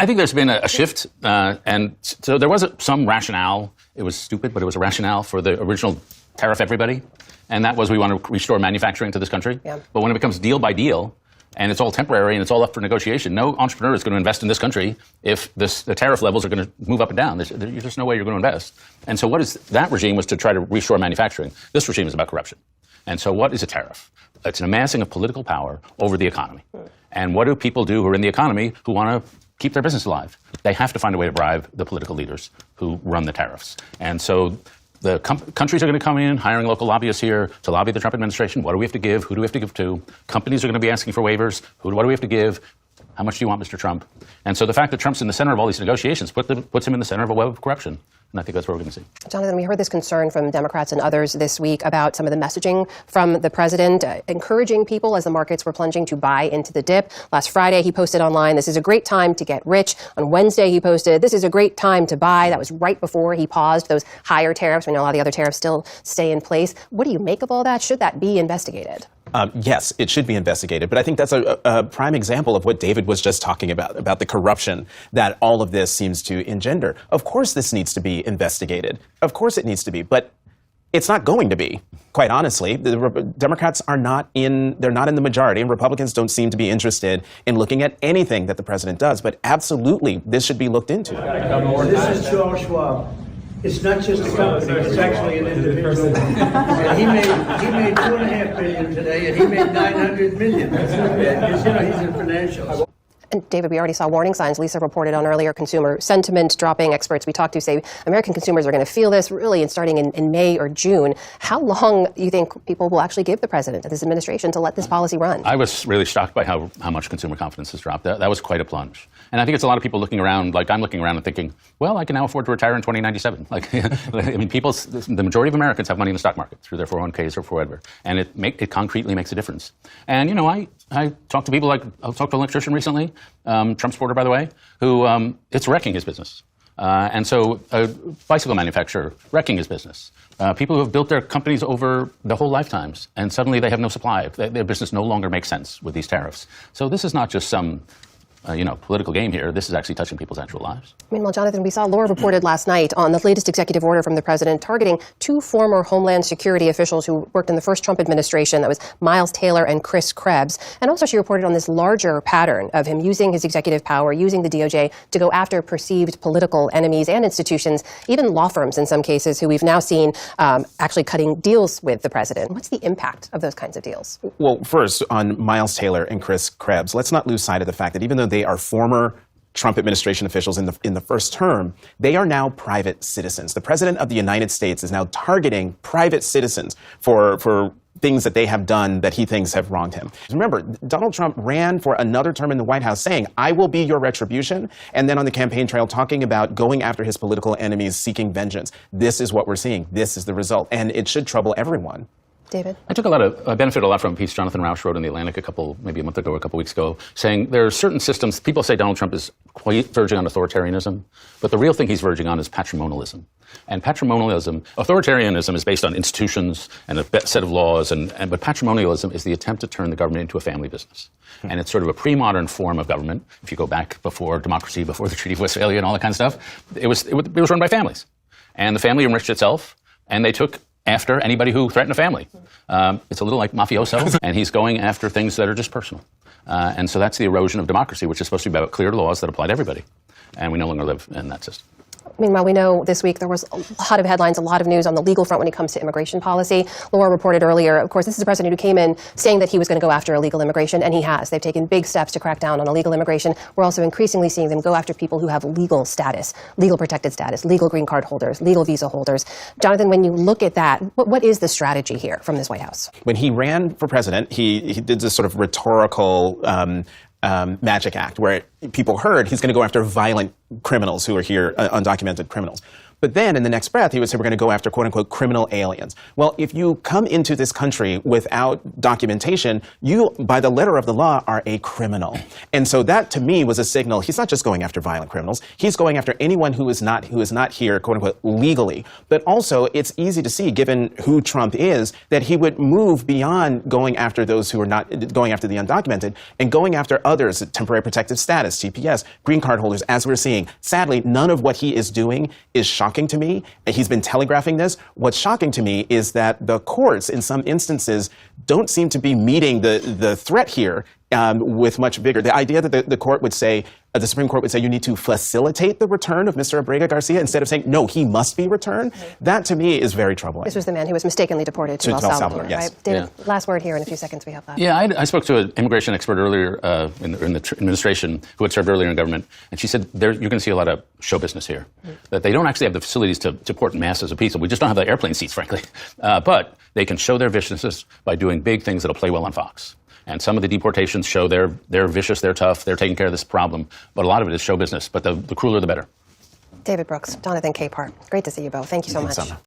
I think there's been a shift, and so there was some rationale. It was stupid, but it was a rationale for the original tariff everybody, and that was we want to restore manufacturing to this country. Yeah. But when it becomes deal by deal, and it's all temporary and it's all up for negotiation, no entrepreneur is going to invest in this country if the tariff levels are going to move up and down. There's just no way you're going to invest. And so that regime was to try to restore manufacturing. This regime is about corruption. And so what is a tariff? It's an amassing of political power over the economy. And what do people do who are in the economy who want to keep their business alive? They have to find a way to bribe the political leaders who run the tariffs. And so the countries are going to come in, hiring local lobbyists here to lobby the Trump administration. What do we have to give? Who do we have to give to? Companies are going to be asking for waivers. What do we have to give? How much do you want, Mr. Trump? And so the fact that Trump's in the center of all these negotiations puts him in the center of a web of corruption. And I think that's what we're going to see. Jonathan, we heard this concern from Democrats and others this week about some of the messaging from the president, encouraging people as the markets were plunging to buy into the dip. Last Friday, he posted online, "This is a great time to get rich." On Wednesday, he posted, "This is a great time to buy." That was right before he paused those higher tariffs. We know a lot of the other tariffs still stay in place. What do you make of all that? Should that be investigated? Yes, it should be investigated. But I think that's a prime example of what David was just talking about the corruption that all of this seems to engender. Of course this needs to be investigated. Of course it needs to be. But it's not going to be, quite honestly. The Democrats they're not in the majority, and Republicans don't seem to be interested in looking at anything that the president does. But absolutely, this should be looked into. This is Charles Schwab. It's not just a company, it's actually an individual. And he made $2.5 billion today, and he made $900 million. Because, he's in financials. And David, we already saw warning signs. Lisa reported on earlier consumer sentiment dropping. Experts we talked to say American consumers are going to feel this really starting in May or June. How long do you think people will actually give the president and this administration to let this policy run? I was really shocked by how much consumer confidence has dropped. That was quite a plunge. And I think it's a lot of people looking around, like I'm looking around and thinking, well, I can now afford to retire in 2097. I mean, the majority of Americans have money in the stock market through their 401ks or whatever. And it concretely makes a difference. And, I talk to people I talked to an electrician recently, Trump supporter, by the way, who it's wrecking his business. And so a bicycle manufacturer wrecking his business. People who have built their companies over the whole lifetimes, and suddenly they have no supply. Their business no longer makes sense with these tariffs. So this is not just some political game here. This is actually touching people's actual lives. Meanwhile, Jonathan, we saw Laura reported last night on the latest executive order from the president targeting two former Homeland Security officials who worked in the first Trump administration. That was Miles Taylor and Chris Krebs. And also she reported on this larger pattern of him using his executive power, using the DOJ to go after perceived political enemies and institutions, even law firms in some cases, who we've now seen actually cutting deals with the president. What's the impact of those kinds of deals? Well, first, on Miles Taylor and Chris Krebs, let's not lose sight of the fact that even though they are former Trump administration officials in the first term, they are now private citizens. The president of the United States is now targeting private citizens for things that they have done that he thinks have wronged him. Remember, Donald Trump ran for another term in the White House saying, "I will be your retribution," and then on the campaign trail talking about going after his political enemies, seeking vengeance. This is what we're seeing. This is the result, and it should trouble everyone. David? I benefited a lot from a piece Jonathan Rauch wrote in The Atlantic maybe a month ago or a couple weeks ago, saying there are certain systems, people say Donald Trump is quite verging on authoritarianism, but the real thing he's verging on is patrimonialism. And authoritarianism is based on institutions and a set of laws, but patrimonialism is the attempt to turn the government into a family business. And it's sort of a pre-modern form of government. If you go back before democracy, before the Treaty of Westphalia and all that kind of stuff, it was run by families. And the family enriched itself, and they took after anybody who threatened a family. It's a little like mafioso, and he's going after things that are just personal. And so that's the erosion of democracy, which is supposed to be about clear laws that apply to everybody. And we no longer live in that system. Meanwhile, we know this week there was a lot of headlines, a lot of news on the legal front when it comes to immigration policy. Laura reported earlier, of course, this is a president who came in saying that he was going to go after illegal immigration, and he has. They've taken big steps to crack down on illegal immigration. We're also increasingly seeing them go after people who have legal status, legal protected status, legal green card holders, legal visa holders. Jonathan, when you look at that, what is the strategy here from this White House? When he ran for president, he did this sort of rhetorical magic act where people heard he's going to go after violent criminals who are here, undocumented criminals. But then in the next breath, he would say, we're going to go after quote unquote criminal aliens. Well, if you come into this country without documentation, you, by the letter of the law, are a criminal. And so that to me was a signal. He's not just going after violent criminals. He's going after anyone who is not here, quote unquote, legally. But also, it's easy to see, given who Trump is, that he would move beyond going after those who are not going after the undocumented and going after others, temporary protective status, TPS, green card holders, as we're seeing. Sadly, none of what he is doing is shocking to me. He's been telegraphing this. What's shocking to me is that the courts, in some instances, don't seem to be meeting the threat here with much vigor. The idea that the court would say, the Supreme Court would say you need to facilitate the return of Mr. Abrega Garcia instead of saying, no, he must be returned, that to me is very troubling. This was the man who was mistakenly deported to El Salvador, yes. right? David, last word here in a few seconds we have left. Yeah, I spoke to an immigration expert earlier in the administration who had served earlier in government, and she said you're going to see a lot of show business here. That they don't actually have the facilities to deport masses of people. We just don't have the airplane seats, frankly. But they can show their viciousness by doing big things that'll play well on Fox. And some of the deportations show they're vicious, they're tough, they're taking care of this problem. But a lot of it is show business. But the crueler, the better. David Brooks, Jonathan Capehart. Great to see you both. Thank you so much.